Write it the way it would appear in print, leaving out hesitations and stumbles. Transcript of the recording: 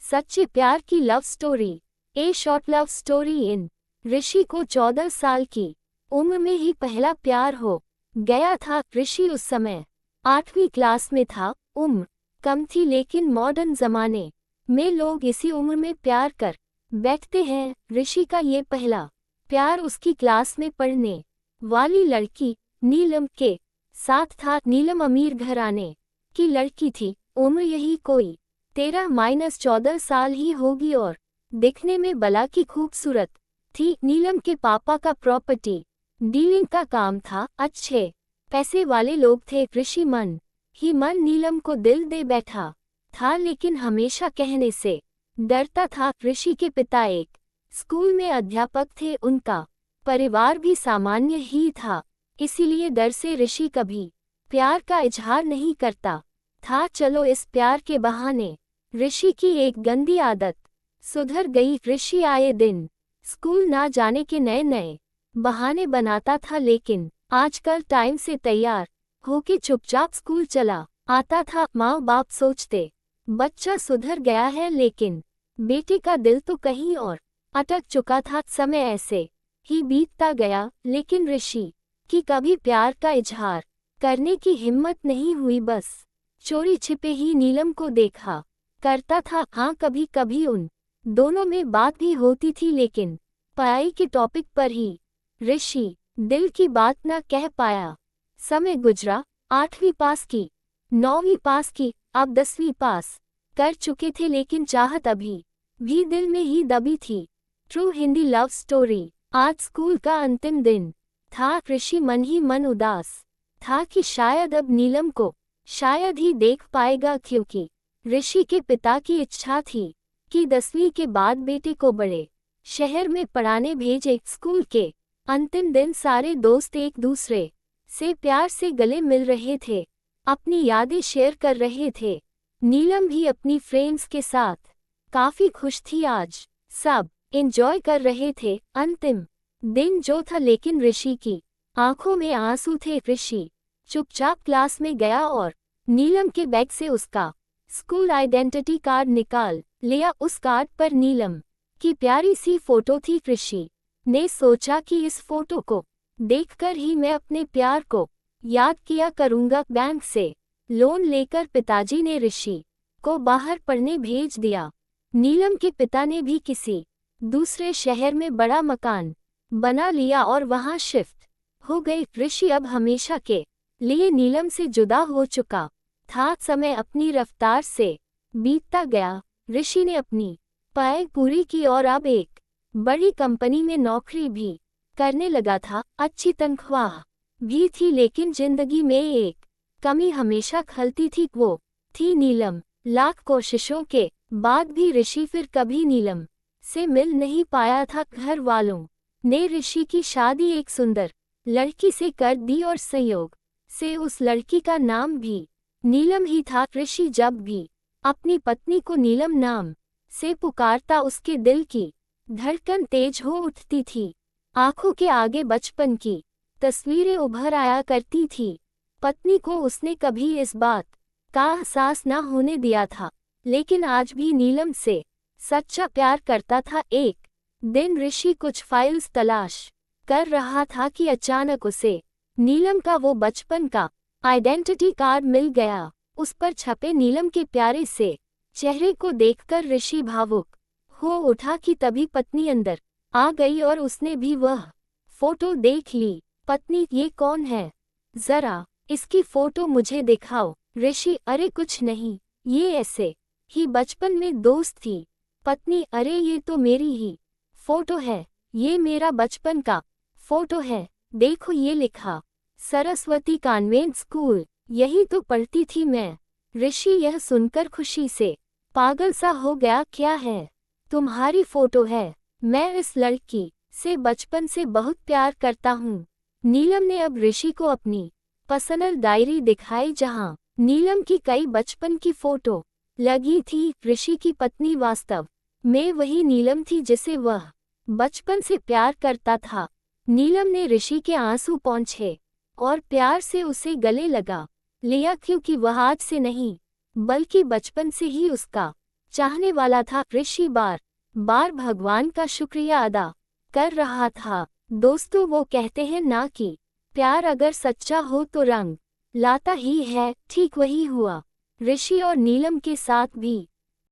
सच्चे प्यार की love story. A short love story in. Rishi को 14 साल की उम्र में ही पहला प्यार हो गया था। ऋषि उस समय 8वीं क्लास में था। उम्र कम थी लेकिन मॉडर्न जमाने में लोग इसी उम्र में प्यार कर बैठते हैं। ऋषि का ये पहला प्यार उसकी क्लास में पढ़ने वाली लड़की नीलम के साथ था। नीलम अमीर घराने की लड़की थी। उम्र यही कोई 13-14 साल ही होगी और दिखने में बला की खूबसूरत थी। नीलम के पापा का प्रॉपर्टी डीलिंग का काम था। अच्छे पैसे वाले लोग थे। ऋषि मन ही मन नीलम को दिल दे बैठा था लेकिन हमेशा कहने से डरता था। ऋषि के पिता एक स्कूल में अध्यापक थे। उनका परिवार भी सामान्य ही था, इसीलिए डर से ऋषि कभी प्यार का इजहार नहीं करता था। चलो इस प्यार के बहाने ऋषि की एक गंदी आदत सुधर गई। ऋषि आए दिन स्कूल ना जाने के नए नए बहाने बनाता था लेकिन आजकल टाइम से तैयार होके चुपचाप स्कूल चला आता था। माँ बाप सोचते बच्चा सुधर गया है लेकिन बेटे का दिल तो कहीं और अटक चुका था। समय ऐसे ही बीतता गया लेकिन ऋषि की कभी प्यार का इजहार करने की हिम्मत नहीं हुई। बस चोरी छिपे ही नीलम को देखा करता था। हाँ, कभी कभी उन दोनों में बात भी होती थी लेकिन पढ़ाई के टॉपिक पर ही ऋषि दिल की बात न कह पाया। समय गुजरा। 8वीं पास की, 9वीं पास की, अब 10वीं पास कर चुके थे लेकिन चाहत अभी भी दिल में ही दबी थी। True Hindi love story. आज स्कूल का अंतिम दिन था। ऋषि मन ही मन उदास था कि शायद अब नीलम को शायद ही देख पाएगा, क्योंकि ऋषि के पिता की इच्छा थी कि 10वीं के बाद बेटे को बड़े शहर में पढ़ाने भेजे। स्कूल के अंतिम दिन सारे दोस्त एक दूसरे से प्यार से गले मिल रहे थे, अपनी यादें शेयर कर रहे थे। नीलम भी अपनी फ्रेंड्स के साथ काफी खुश थी। आज सब एंजॉय कर रहे थे। अंतिम दिन जो था लेकिन ऋषि की आंखों में आंसू थे। ऋषि चुपचाप क्लास में गया और नीलम के बैग से उसका स्कूल आइडेंटिटी कार्ड निकाल लिया। उस कार्ड पर नीलम की प्यारी सी फोटो थी। ऋषि ने सोचा कि इस फोटो को देखकर ही मैं अपने प्यार को याद किया करूंगा। बैंक से लोन लेकर पिताजी ने ऋषि को बाहर पढ़ने भेज दिया। नीलम के पिता ने भी किसी दूसरे शहर में बड़ा मकान बना लिया और वहां शिफ्ट हो गए। ऋषि अब हमेशा के लिए नीलम से जुदा हो चुका था। समय अपनी रफ्तार से बीतता गया। ऋषि ने अपनी पढ़ाई पूरी की और अब एक बड़ी कंपनी में नौकरी भी करने लगा था। अच्छी तनख्वाह भी थी लेकिन जिंदगी में एक कमी हमेशा खलती थी, वो थी नीलम। लाख कोशिशों के बाद भी ऋषि फिर कभी नीलम से मिल नहीं पाया था। घर वालों ने ऋषि की शादी एक सुंदर लड़की से कर दी और संयोग से उस लड़की का नाम भी नीलम ही था। ऋषि जब भी अपनी पत्नी को नीलम नाम से पुकारता उसके दिल की धड़कन तेज हो उठती थी। आंखों के आगे बचपन की तस्वीरें उभर आया करती थी। पत्नी को उसने कभी इस बात का एहसास न होने दिया था लेकिन आज भी नीलम से सच्चा प्यार करता था। एक दिन ऋषि कुछ फाइल्स तलाश कर रहा था कि अचानक उसे नीलम का वो बचपन का आइडेंटिटी कार्ड मिल गया। उस पर छपे नीलम के प्यारे से चेहरे को देखकर ऋषि भावुक हो उठा कि तभी पत्नी अंदर आ गई और उसने भी वह फोटो देख ली। पत्नी, ये कौन है? जरा इसकी फोटो मुझे दिखाओ। ऋषि, अरे कुछ नहीं, ये ऐसे ही बचपन में दोस्त थी। पत्नी, अरे ये तो मेरी ही फोटो है, ये मेरा बचपन का फोटो है, देखो ये लिखा सरस्वती कॉन्वेंट स्कूल, यही तो पढ़ती थी मैं। ऋषि यह सुनकर खुशी से पागल सा हो गया। क्या है? तुम्हारी फोटो है? मैं इस लड़की से बचपन से बहुत प्यार करता हूँ। नीलम ने अब ऋषि को अपनी पर्सनल डायरी दिखाई जहाँ नीलम की कई बचपन की फोटो लगी थी। ऋषि की पत्नी वास्तव में वही नीलम थी जिसे वह बचपन से प्यार करता था। नीलम ने ऋषि के आंसू पोंछे और प्यार से उसे गले लगा लिया, क्योंकि वह आज से नहीं बल्कि बचपन से ही उसका चाहने वाला था। ऋषि बार बार भगवान का शुक्रिया अदा कर रहा था। दोस्तों, वो कहते हैं ना कि प्यार अगर सच्चा हो तो रंग लाता ही है। ठीक वही हुआ ऋषि और नीलम के साथ भी।